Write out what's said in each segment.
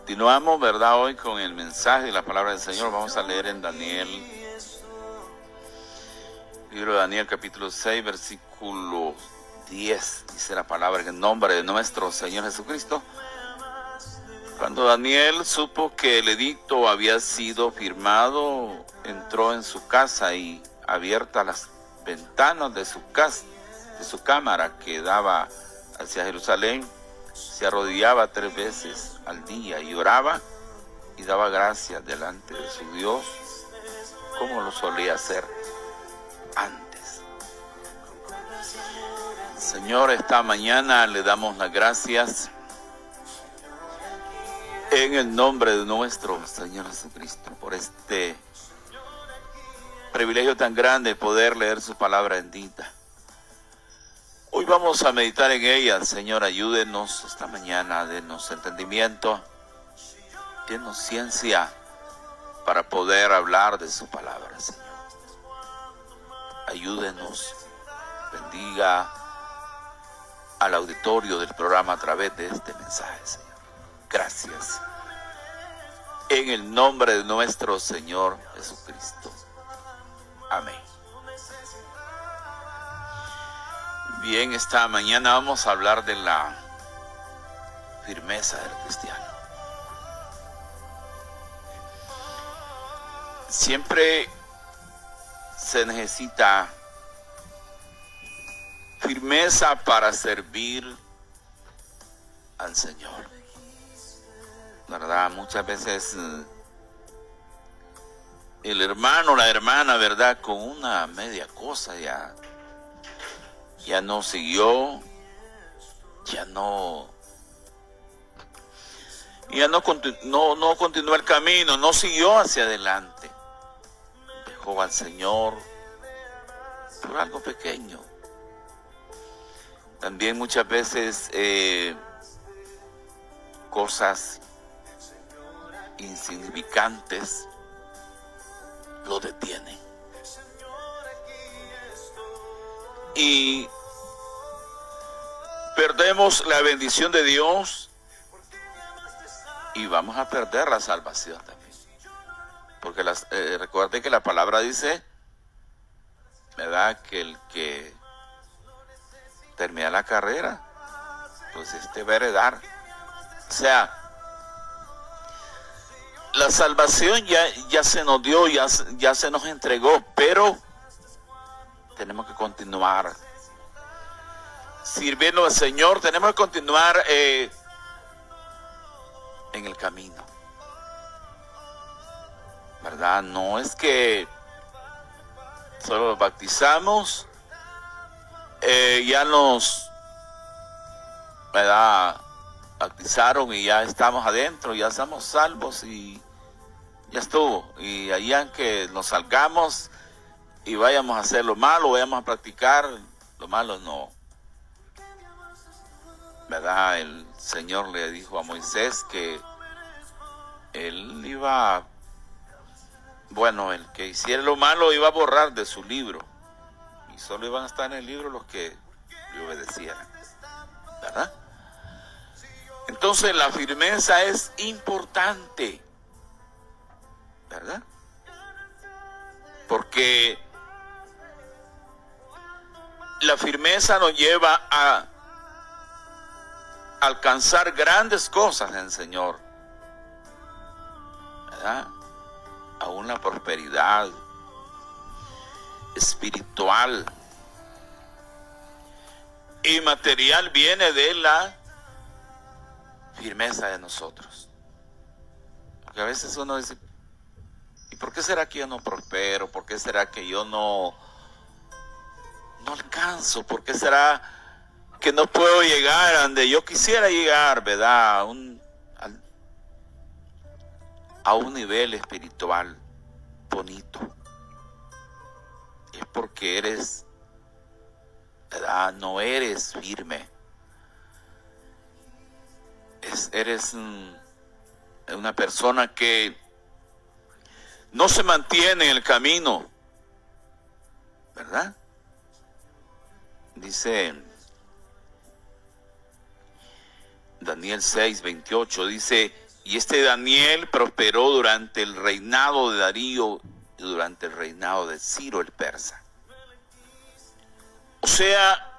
Continuamos, ¿verdad? Hoy con el mensaje de la palabra del Señor. Vamos a leer en Daniel, libro de Daniel, capítulo 6, versículo 10. Dice la palabra: en el nombre de nuestro Señor Jesucristo. Cuando Daniel supo que el edicto había sido firmado, entró en su casa y, abiertas las ventanas de su cámara que daba hacia Jerusalén, se arrodillaba 3 veces al día y oraba y daba gracias delante de su Dios, como lo solía hacer antes. Señor, esta mañana le damos las gracias en el nombre de nuestro Señor Jesucristo por este privilegio tan grande de poder leer su palabra bendita. Hoy vamos a meditar en ella. Señor, ayúdenos esta mañana, denos entendimiento, denos ciencia para poder hablar de su palabra, Señor. Ayúdenos, bendiga al auditorio del programa a través de este mensaje, Señor. Gracias. En el nombre de nuestro Señor Jesucristo. Amén. Bien, esta mañana vamos a hablar de la firmeza del cristiano. Siempre se necesita firmeza para servir al Señor, ¿verdad? Muchas veces el hermano, la hermana, ¿verdad? Con una media cosa ya no siguió, ya no continuó el camino, no siguió hacia adelante. Dejó al Señor por algo pequeño. También muchas veces cosas insignificantes lo detienen. Y perdemos la bendición de Dios y vamos a perder la salvación también. Porque recuerde que la palabra dice, ¿verdad?, que el que termina la carrera, pues va a heredar. O sea, la salvación ya se nos dio, ya se nos entregó, pero tenemos que continuar sirviendo al Señor. Tenemos que continuar en el camino, ¿verdad? No es que solo los bautizamos, ya nos, ¿verdad?, bautizaron y ya estamos adentro, ya estamos salvos y ya estuvo. Y ahí, aunque nos salgamos y vayamos a hacer lo malo, vayamos a practicar lo malo, no. ¿Verdad? El Señor le dijo a Moisés que él iba, el que hiciera lo malo iba a borrar de su libro. Y solo iban a estar en el libro los que le obedecieran. ¿Verdad? Entonces la firmeza es importante. ¿Verdad? Porque la firmeza nos lleva a alcanzar grandes cosas en el Señor, ¿verdad? Aún la prosperidad espiritual y material viene de la firmeza de nosotros. Porque a veces uno dice, ¿y por qué será que yo no prospero? ¿Por qué será que yo no alcanzo? ¿Por qué será que no puedo llegar a donde yo quisiera llegar, ¿verdad? A un nivel espiritual bonito. Y es porque eres, ¿verdad?, no eres firme. Eres una persona que no se mantiene en el camino, ¿verdad? Dice Daniel 6:28, dice: Y este Daniel prosperó durante el reinado de Darío y durante el reinado de Ciro el persa. O sea,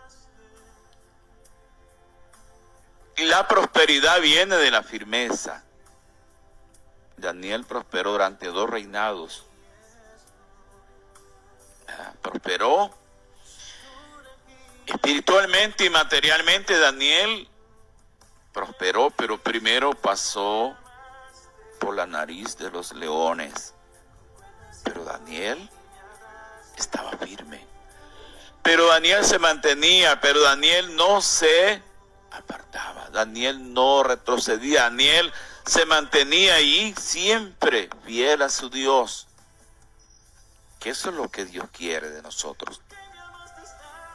la prosperidad viene de la firmeza. Daniel prosperó durante 2 reinados. Prosperó espiritualmente y materialmente. Daniel prosperó, pero primero pasó por la nariz de los leones. Pero Daniel estaba firme. Pero Daniel se mantenía, pero Daniel no se apartaba. Daniel no retrocedía. Daniel se mantenía ahí siempre fiel a su Dios. Que eso es lo que Dios quiere de nosotros,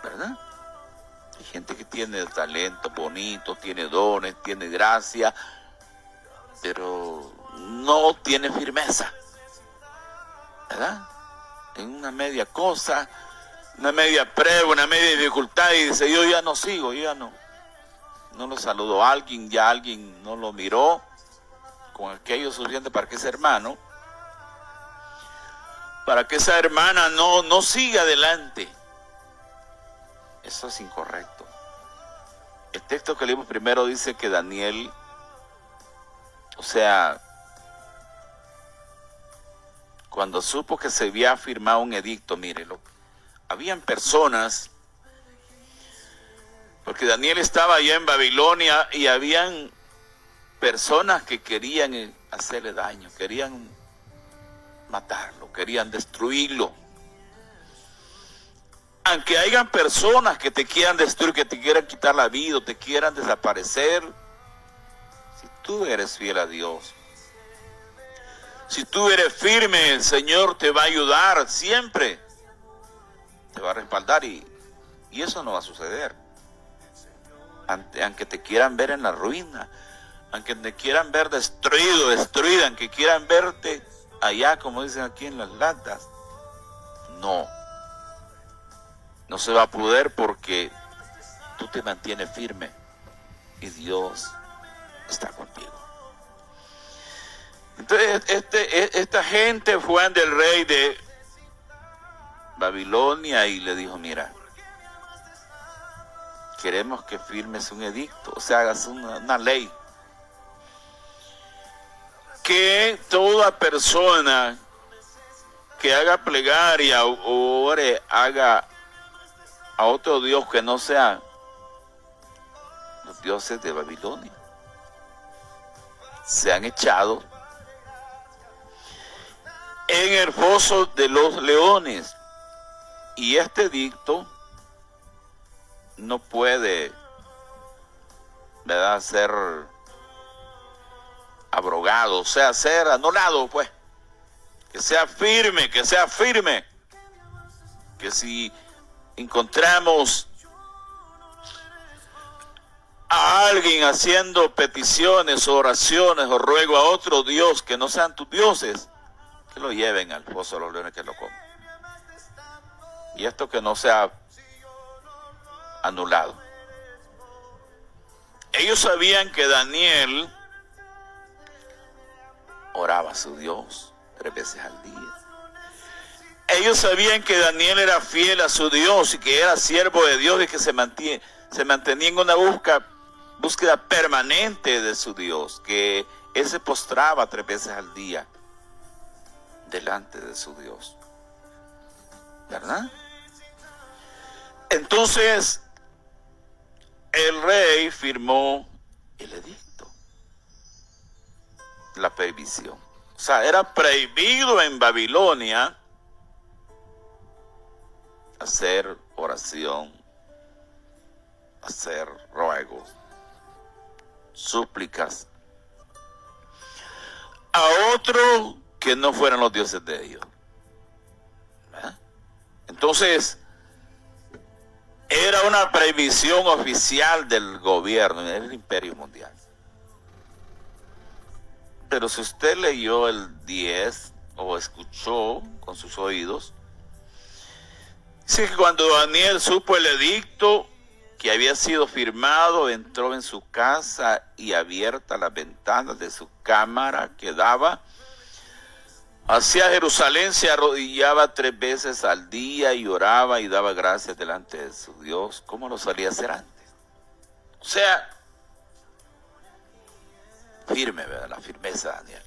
¿verdad? Hay gente que tiene talento bonito, tiene dones, tiene gracia, pero no tiene firmeza, ¿verdad? En una media cosa, una media prueba, una media dificultad, y dice: yo ya no sigo, yo ya no lo saludo a alguien, ya alguien no lo miró con aquello suficiente para que ese hermano, para que esa hermana no siga adelante. Eso es incorrecto. El texto que leímos primero dice que Daniel, o sea, cuando supo que se había firmado un edicto, mírelo, habían personas, porque Daniel estaba allá en Babilonia y habían personas que querían hacerle daño, querían matarlo, querían destruirlo. Aunque hayan personas que te quieran destruir, que te quieran quitar la vida, o te quieran desaparecer, si tú eres fiel a Dios, si tú eres firme, el Señor te va a ayudar siempre, te va a respaldar, y eso no va a suceder. Aunque te quieran ver en la ruina, aunque te quieran ver destruido, destruida, aunque quieran verte allá, como dicen aquí en las latas, no se va a poder, porque tú te mantienes firme y Dios está contigo. Entonces esta gente fue ante el rey de Babilonia y le dijo: mira, queremos que firmes un edicto, o sea, hagas una ley, que toda persona que haga plegaria o ore, haga a otro Dios que no sea los dioses de Babilonia, sean echados en el foso de los leones. Y este edicto no puede, ¿verdad?, ser abrogado, o sea, ser anulado, pues. Que sea firme, que sea firme. Que si encontramos a alguien haciendo peticiones, oraciones o ruego a otro Dios que no sean tus dioses, que lo lleven al foso de los leones, que lo coman. Y esto que no sea anulado. Ellos sabían que Daniel oraba a su Dios 3 veces al día. Ellos sabían que Daniel era fiel a su Dios y que era siervo de Dios y que se mantenía en una búsqueda permanente de su Dios, que él se postraba 3 veces al día delante de su Dios, ¿verdad? Entonces el rey firmó el edicto, la prohibición. O sea, era prohibido en Babilonia hacer oración, hacer ruegos, súplicas a otros que no fueran los dioses de ellos. ¿verdad? Entonces, era una prohibición oficial del gobierno, del imperio mundial. Pero si usted leyó el 10 o escuchó con sus oídos, dice que cuando Daniel supo el edicto, que había sido firmado, entró en su casa y abierta las ventanas de su cámara que daba hacia Jerusalén, se arrodillaba 3 veces al día y oraba y daba gracias delante de su Dios, como lo solía hacer antes. O sea, firme, ¿verdad? La firmeza de Daniel.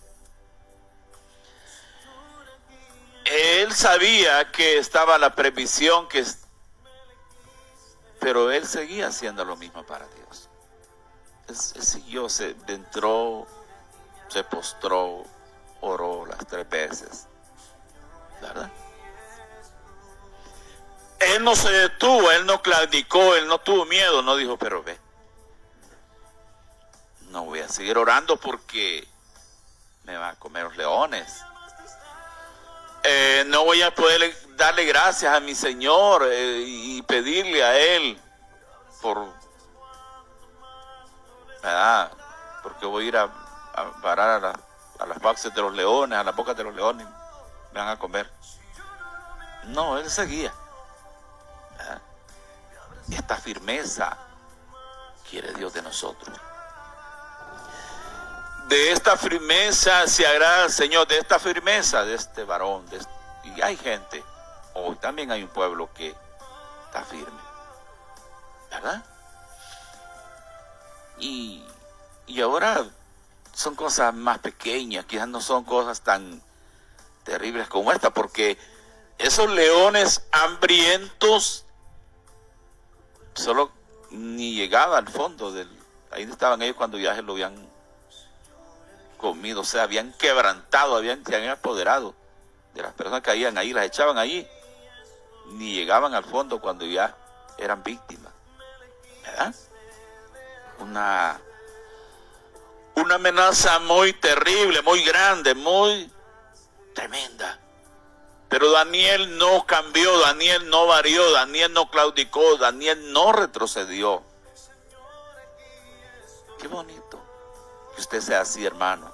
Él sabía que estaba la previsión, pero él seguía haciendo lo mismo para Dios. Él siguió, entró, se postró, oró las 3 veces, ¿verdad? Él no se detuvo, él no claudicó, él no tuvo miedo, no dijo, pero ve, no voy a seguir orando porque me van a comer los leones. No voy a poder darle gracias a mi Señor y pedirle a Él ¿verdad? Porque voy a ir a parar a las fauces de los leones, a las bocas de los leones, me van a comer. No, él seguía, ¿verdad? Esta firmeza quiere Dios de nosotros. De esta firmeza se agrada el Señor, de esta firmeza de este varón. Y hay gente, hoy también hay un pueblo que está firme, ¿verdad? Y ahora son cosas más pequeñas, quizás no son cosas tan terribles como esta, porque esos leones hambrientos solo ni llegaban al fondo ahí estaban ellos cuando ya se lo habían comido, o sea, habían quebrantado, se habían apoderado de las personas que caían ahí, las echaban ahí, ni llegaban al fondo cuando ya eran víctimas, ¿verdad? Una amenaza muy terrible, muy grande, muy tremenda. Pero Daniel no cambió, Daniel no varió, Daniel no claudicó, Daniel no retrocedió. Qué bonito que usted sea así, hermano.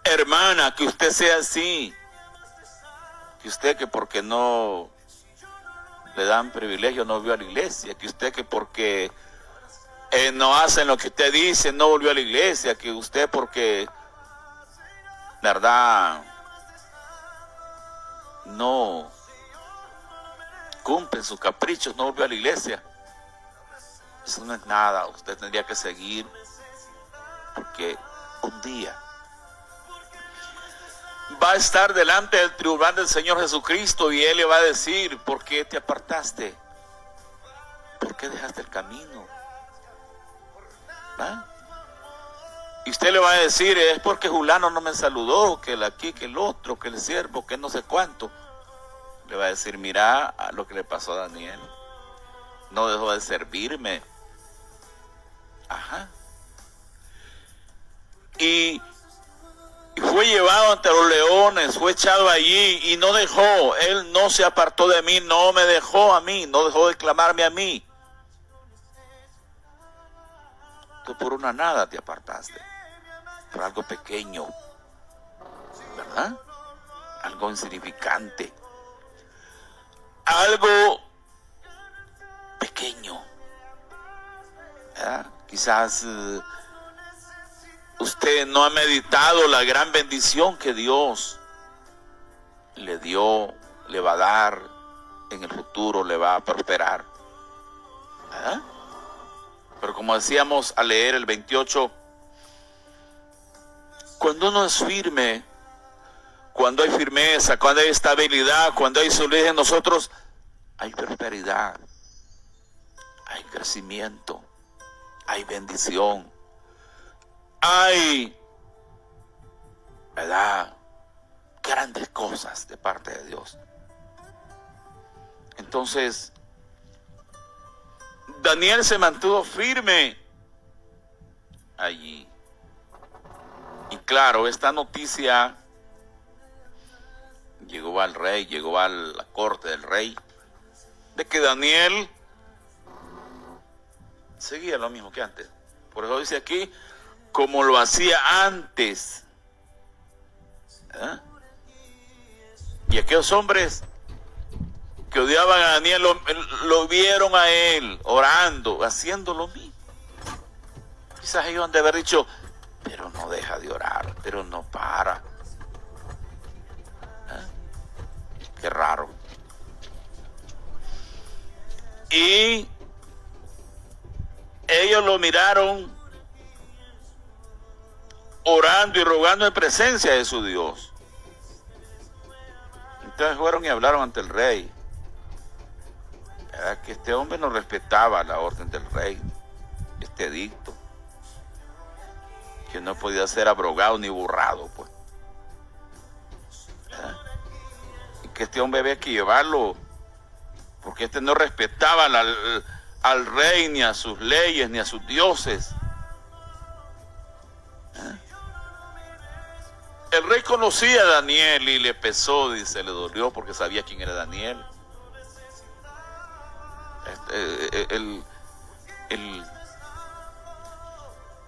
Hermana, que usted sea así. Que usted que porque no le dan privilegio no volvió a la iglesia. Que usted que porque no hacen lo que usted dice no volvió a la iglesia. Que usted porque, verdad, no cumple sus caprichos no volvió a la iglesia. Eso no es nada. Usted tendría que seguir, porque un día va a estar delante del tribunal del Señor Jesucristo y Él le va a decir, ¿por qué te apartaste? ¿Por qué dejaste el camino? ¿Va? Y usted le va a decir, es porque Julano no me saludó, que el aquí, que el otro, que el siervo, que no sé cuánto. Le va a decir, mira a lo que le pasó a Daniel. No dejó de servirme. Ajá. Y fue llevado ante los leones, fue echado allí y no dejó, él no se apartó de mí, no me dejó a mí, no dejó de clamarme a mí. Tú por una nada te apartaste, por algo pequeño, ¿verdad? Algo insignificante, algo pequeño, ¿verdad? Quizás usted no ha meditado la gran bendición que Dios le dio, le va a dar en el futuro, le va a prosperar, ¿verdad? Pero como decíamos al leer el 28, cuando uno es firme, cuando hay firmeza, cuando hay estabilidad, cuando hay solidez en nosotros, hay prosperidad, hay crecimiento, hay bendición. Hay, ¿verdad?, grandes cosas de parte de Dios. Entonces, Daniel se mantuvo firme allí. Y claro, esta noticia llegó al rey, llegó a la corte del rey, de que Daniel seguía lo mismo que antes. Por eso dice aquí, como lo hacía antes. ¿Eh? Y aquellos hombres que odiaban a Daniel, lo vieron a él orando, haciendo lo mismo. Quizás ellos han de haber dicho, pero no deja de orar, pero no para. Qué raro. Y ellos lo miraron orando y rogando en presencia de su Dios. Entonces fueron y hablaron ante el rey. Que este hombre no respetaba la orden del rey, este edicto, que no podía ser abrogado ni borrado, pues. Y que este hombre había que llevarlo, porque este no respetaba al rey, ni a sus leyes, ni a sus dioses. El rey conocía a Daniel y le pesó, dice, le dolió porque sabía quién era Daniel.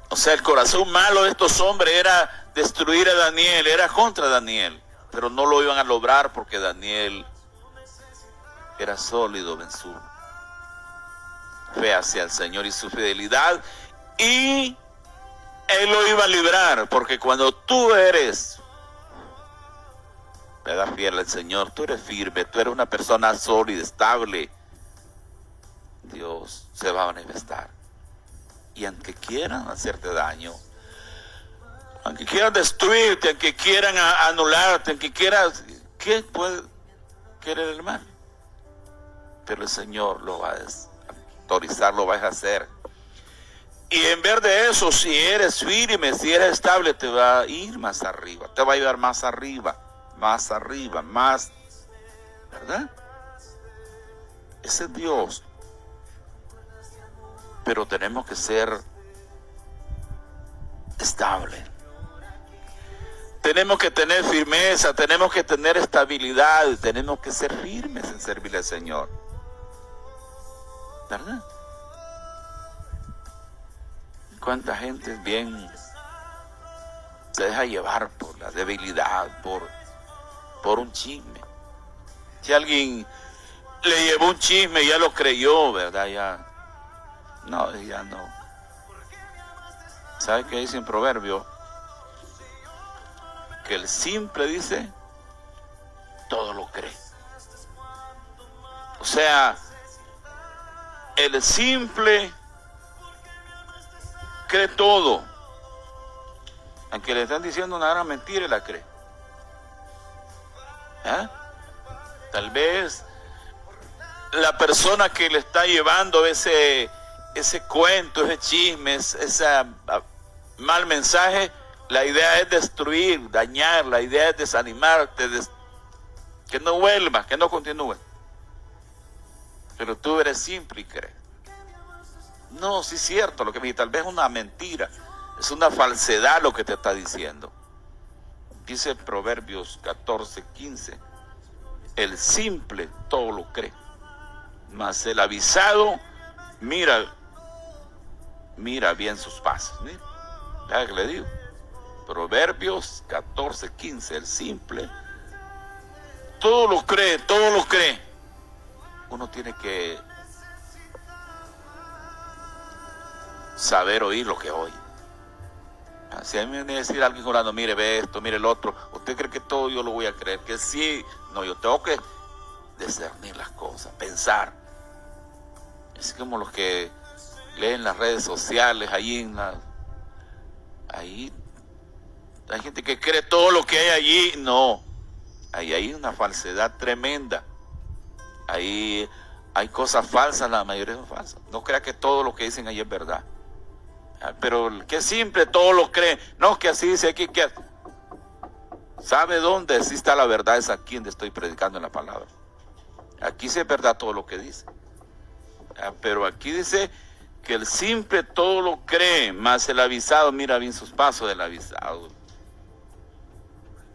O sea, el corazón malo de estos hombres era destruir a Daniel, era contra Daniel, pero no lo iban a lograr porque Daniel era sólido en su fe hacia el Señor y su fidelidad, y Él lo iba a librar, porque cuando tú eres fiel al Señor, tú eres firme, tú eres una persona sólida, estable, Dios se va a manifestar. Y aunque quieran hacerte daño, aunque quieran destruirte, aunque quieran anularte, aunque quieras, ¿qué puede querer el mal? Pero el Señor lo va a autorizar, lo va a hacer. Y en vez de eso, si eres firme, si eres estable, te va a ir más arriba, te va a llevar más arriba, más, ¿verdad? Ese es Dios. Pero tenemos que ser estables. Tenemos que tener firmeza, tenemos que tener estabilidad, tenemos que ser firmes en servirle al Señor, ¿verdad? ¿Cuánta gente bien se deja llevar por la debilidad, por un chisme? Si alguien le llevó un chisme, ya lo creyó, ¿verdad? Ya no. ¿Sabe qué dice en Proverbio? Que el simple, dice, todo lo cree. O sea, el simple cree todo. Aunque le están diciendo una gran mentira, la cree. Tal vez la persona que le está llevando ese cuento, ese chisme, ese mal mensaje, la idea es destruir, dañar, la idea es desanimarte, que no vuelvas, que no continúe. Pero tú eres simple y crees. No, sí es cierto, lo que me dice, tal vez es una mentira, es una falsedad lo que te está diciendo. Dice Proverbios 14:15, el simple todo lo cree, mas el avisado mira bien sus pasos. ¿Verdad que le digo? Proverbios 14:15, el simple todo lo cree. Uno tiene que saber oír lo que oye. Si a mí me viene a decir alguien orando, mire, ve esto, mire el otro, ¿usted cree que todo yo lo voy a creer? Que sí. No, yo tengo que discernir las cosas, pensar. Es como los que leen las redes sociales, ahí hay gente que cree todo lo que hay allí. No, ahí hay una falsedad tremenda. Ahí hay cosas falsas, la mayoría son falsas. No crea que todo lo que dicen ahí es verdad. Pero que simple todo lo cree. No, que así dice aquí, que ¿sabe dónde sí está la verdad? Es aquí donde estoy predicando en la palabra. Aquí sí es verdad todo lo que dice. Pero aquí dice que el simple todo lo cree, mas el avisado mira bien sus pasos. Del avisado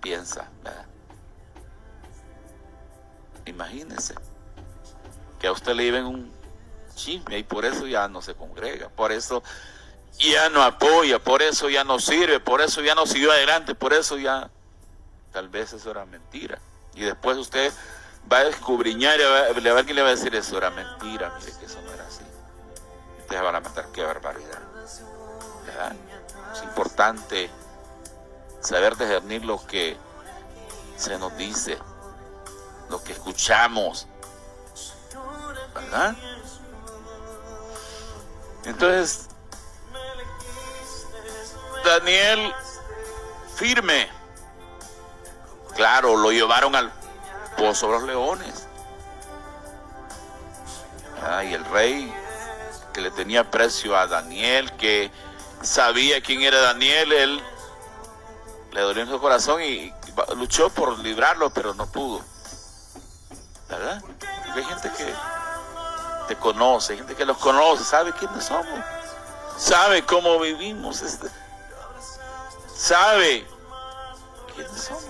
piensa, ¿verdad? Imagínese que a usted le lleven un chisme y por eso ya no se congrega, por eso ya no apoya, por eso ya no sirve, por eso ya no siguió adelante, por eso ya tal vez eso era mentira. Y después usted va a escudriñar, alguien le va a decir, eso era mentira, mire que eso no era así. Ustedes van a matar, qué barbaridad, ¿verdad? Es importante saber discernir lo que se nos dice, lo que escuchamos, ¿verdad? Entonces, Daniel, firme. Claro, lo llevaron al pozo de los leones. Y el rey, que le tenía aprecio a Daniel, que sabía quién era Daniel, él le dolió en su corazón y luchó por librarlo, pero no pudo, ¿verdad? Porque hay gente que te conoce, hay gente que los conoce, sabe quiénes somos, sabe cómo vivimos, sabe quiénes somos.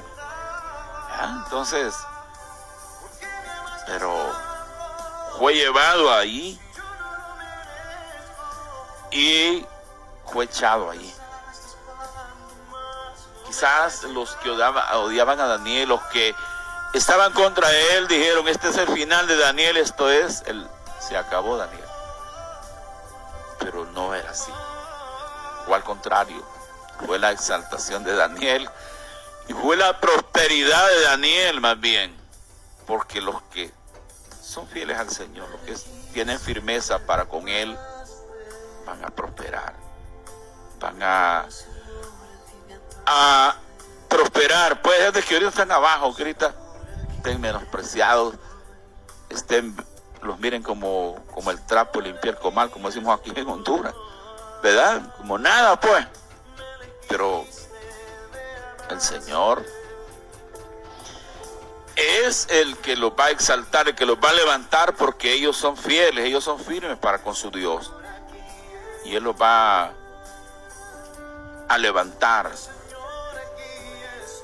Entonces, pero fue llevado ahí y fue echado ahí. Quizás los que odiaban a Daniel, los que estaban contra él, dijeron, este es el final de Daniel, se acabó Daniel. Pero no era así. O al contrario, fue la exaltación de Daniel y fue la prosperidad de Daniel más bien. Porque los que son fieles al Señor, los que tienen firmeza para con Él, van a prosperar. Van a prosperar. Puede ser que ahorita están abajo, que ahorita estén menospreciados, los miren como el trapo limpiar el comal, como decimos aquí en Honduras, ¿verdad? Como nada, pues. Pero el Señor es el que los va a exaltar, el que los va a levantar, porque ellos son fieles, ellos son firmes para con su Dios. Y Él los va a levantar.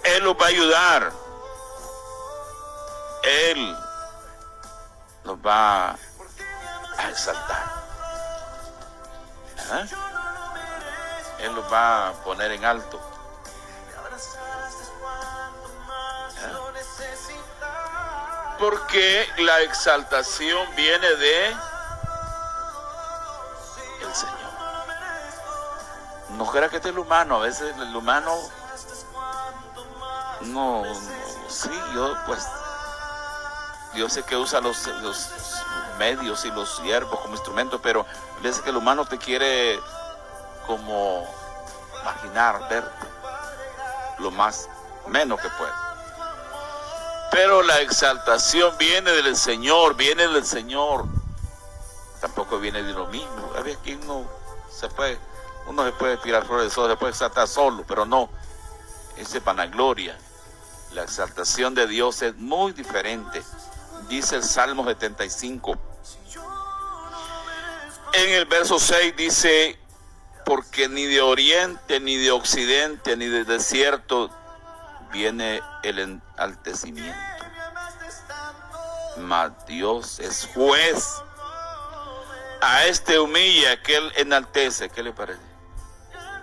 Él los va a ayudar. Él los va a exaltar. Él los va a poner en alto. Porque la exaltación viene de el Señor. No crea que este es el humano. A veces el humano no, sí, yo sé que usa los medios y los siervos como instrumentos, pero a veces que el humano te quiere como imaginar, ver lo menos que puede. Pero la exaltación viene del Señor, Tampoco viene de uno mismo. A veces que uno se puede tirar flores de sol, se puede exaltar solo, pero no. Esa es vanagloria. La exaltación de Dios es muy diferente. Dice el Salmo 75. En el verso 6 dice, porque ni de oriente, ni de occidente, ni de desierto viene el enaltecimiento. Mas Dios es juez. A este humilla, a aquel enaltece. ¿Qué le parece?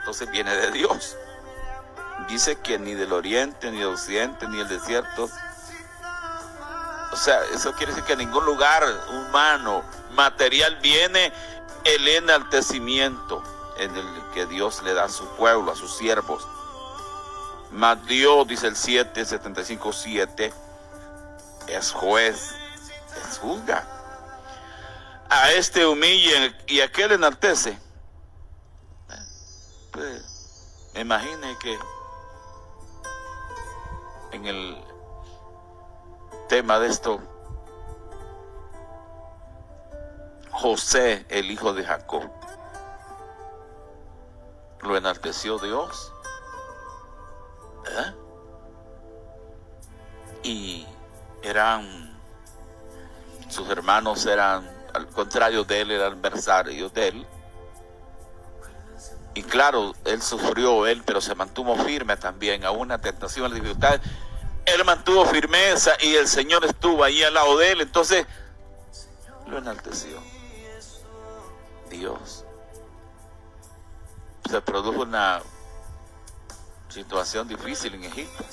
Entonces viene de Dios. Dice que ni del oriente, ni del occidente, ni del desierto. O sea, eso quiere decir que en ningún lugar humano, material, viene el enaltecimiento en el que Dios le da a su pueblo, a sus siervos. Mas Dios, dice el 75:7, es juez, es juzga. A este humilla y a aquel enaltece. Pues, imagine que en el tema de esto, José, el hijo de Jacob, lo enalteció Dios, y sus hermanos eran, al contrario de él, eran adversarios de él. Y claro, él sufrió, pero se mantuvo firme también, a una tentación, a la dificultad. Él mantuvo firmeza y el Señor estuvo ahí al lado de él. Entonces, lo enalteció Dios. Se produjo una situación difícil en Egipto.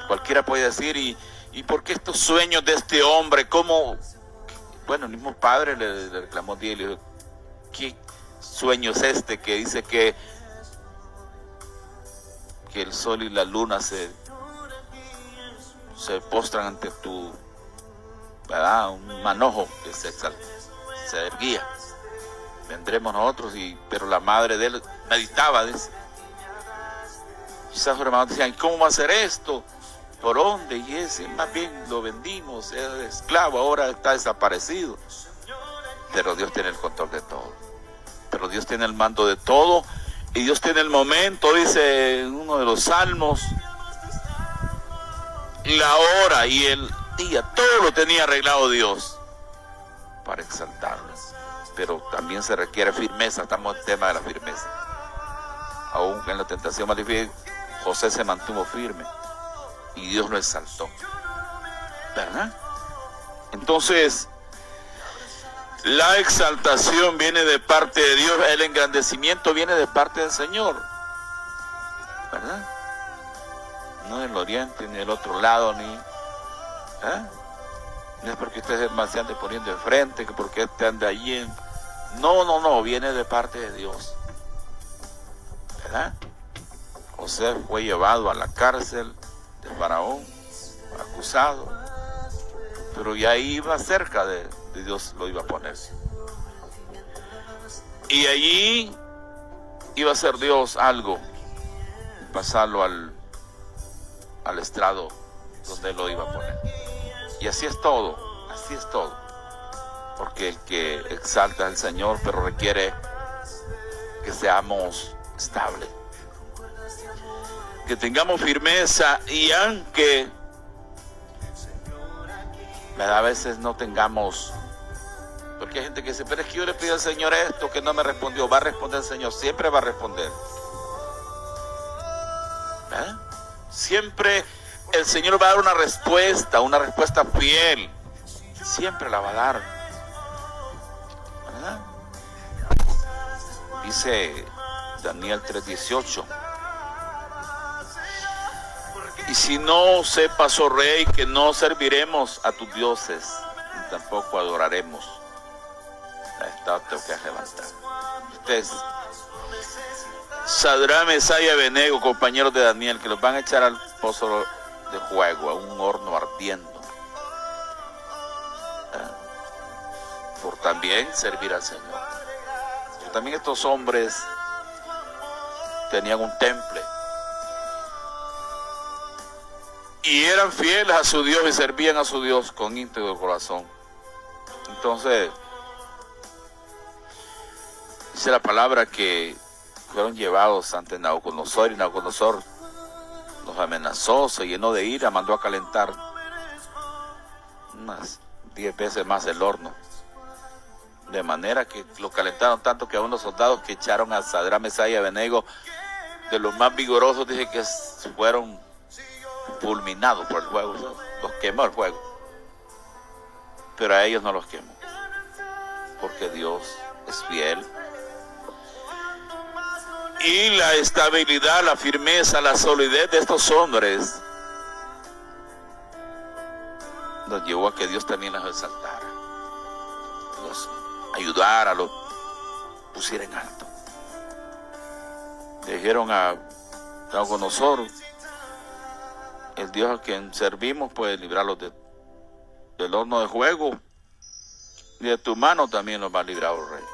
Cualquiera puede decir, y ¿Y por qué estos sueños de este hombre? ¿Cómo? Bueno, el mismo padre le reclamó a Dios y le dijo, ¿qué sueño es este que dice que el sol y la luna se postran ante tu, ¿verdad? Un manojo que se erguía. Vendremos nosotros, pero la madre de él meditaba, dice. Quizás sus hermanos decían, ¿cómo va a ser esto? ¿Por dónde? Y ese, más bien lo vendimos, era esclavo, ahora está desaparecido. Pero Dios tiene el control de todo. Pero Dios tiene el mando de todo. Y Dios tiene el momento, dice en uno de los salmos, la hora y el día, todo lo tenía arreglado Dios para exaltarlo. Pero también se requiere firmeza, estamos en el tema de la firmeza. Aún en la tentación más difícil, José se mantuvo firme y Dios lo exaltó, ¿verdad? Entonces, la exaltación viene de parte de Dios, el engrandecimiento viene de parte del Señor, ¿verdad? No del oriente, ni del otro lado, ni... No es porque usted se ande poniendo enfrente, que porque usted ande allí. No, viene de parte de Dios, ¿verdad? José fue llevado a la cárcel de Faraón, acusado, pero ya iba cerca de Dios, lo iba a poner. Y allí iba a hacer Dios algo, pasarlo al estrado donde Él lo iba a poner. Y así es todo, porque el que exalta al Señor, pero requiere que seamos estables, que tengamos firmeza, y aunque a veces no tengamos, porque hay gente que dice, pero es que yo le pido al Señor esto que no me respondió. Va a responder el Señor, siempre va a responder, siempre el Señor va a dar una respuesta fiel, siempre la va a dar, ¿verdad? Dice Daniel 3:18, y si no sepas, oh rey, que no serviremos a tus dioses, ni tampoco adoraremos la estatua que has levantado. Ustedes, Sadrach, Mesach y Abednego, compañeros de Daniel, que los van a echar al pozo de fuego, a un horno ardiendo, por también servir al Señor. Pero también estos hombres tenían un temple y eran fieles a su Dios y servían a su Dios con íntegro corazón. Entonces, dice la palabra que fueron llevados ante Nabucodonosor, y Nabucodonosor los amenazó, se llenó de ira, mandó a calentar unas 10 veces más el horno, de manera que lo calentaron tanto que a unos soldados que echaron a Sadrach, Mesach y Abednego, de los más vigorosos, dije que fueron fulminados por el fuego, los quemó el fuego, pero a ellos no los quemó, porque Dios es fiel. Y la estabilidad, la firmeza, la solidez de estos hombres nos llevó a que Dios también los exaltara, los ayudara, los pusiera en alto. Dijeron a Nabucodonosor, el Dios al que servimos puede librarlos del horno de fuego, y de tu mano también los va a librar, oh rey.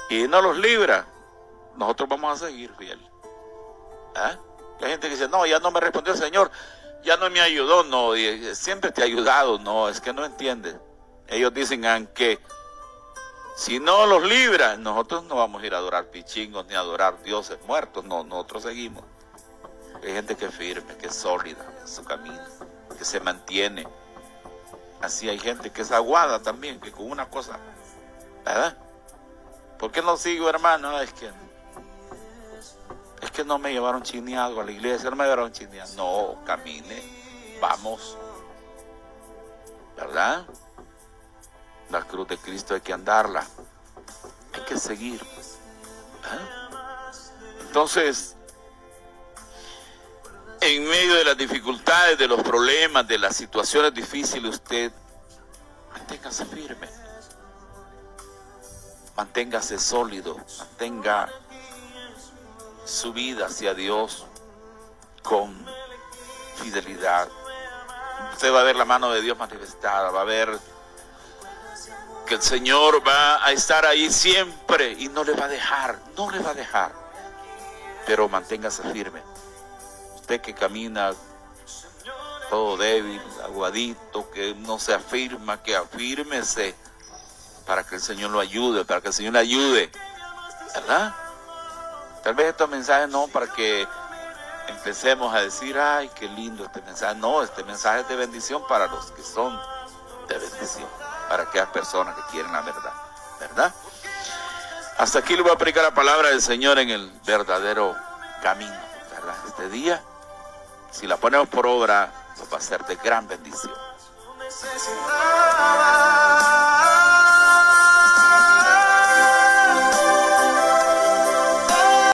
Y no los libra, nosotros vamos a seguir fiel. Hay gente que dice, no, ya no me respondió el Señor, ya no me ayudó. No, siempre te ha ayudado. No, es que no entiendes. Ellos dicen, aunque si no los libra, nosotros no vamos a ir a adorar pichingos ni a adorar dioses muertos. No, nosotros seguimos. Hay gente que es firme, que es sólida en su camino, que se mantiene. Así hay gente que es aguada también, que con una cosa, ¿verdad? ¿Por qué no sigo, hermano? Es que no me llevaron chineado a la iglesia, no me llevaron chineado. No, camine, vamos, ¿verdad? La cruz de Cristo hay que andarla, hay que seguir. Entonces, en medio de las dificultades, de los problemas, de las situaciones difíciles, usted manténgase firme, manténgase sólido, mantenga su vida hacia Dios con fidelidad. Usted va a ver la mano de Dios manifestada, va a ver que el Señor va a estar ahí siempre y no le va a dejar, no le va a dejar. Pero manténgase firme. Usted que camina todo débil, aguadito, que no se afirma, que afírmese para que el Señor lo ayude, para que el Señor le ayude, ¿verdad? Tal vez estos mensajes no para que empecemos a decir, ay, qué lindo este mensaje. No, este mensaje es de bendición para los que son de bendición, para aquellas personas que quieren la verdad, ¿verdad? Hasta aquí le voy a aplicar la palabra del Señor en el verdadero camino, ¿verdad? Este día, si la ponemos por obra, nos va a ser de gran bendición.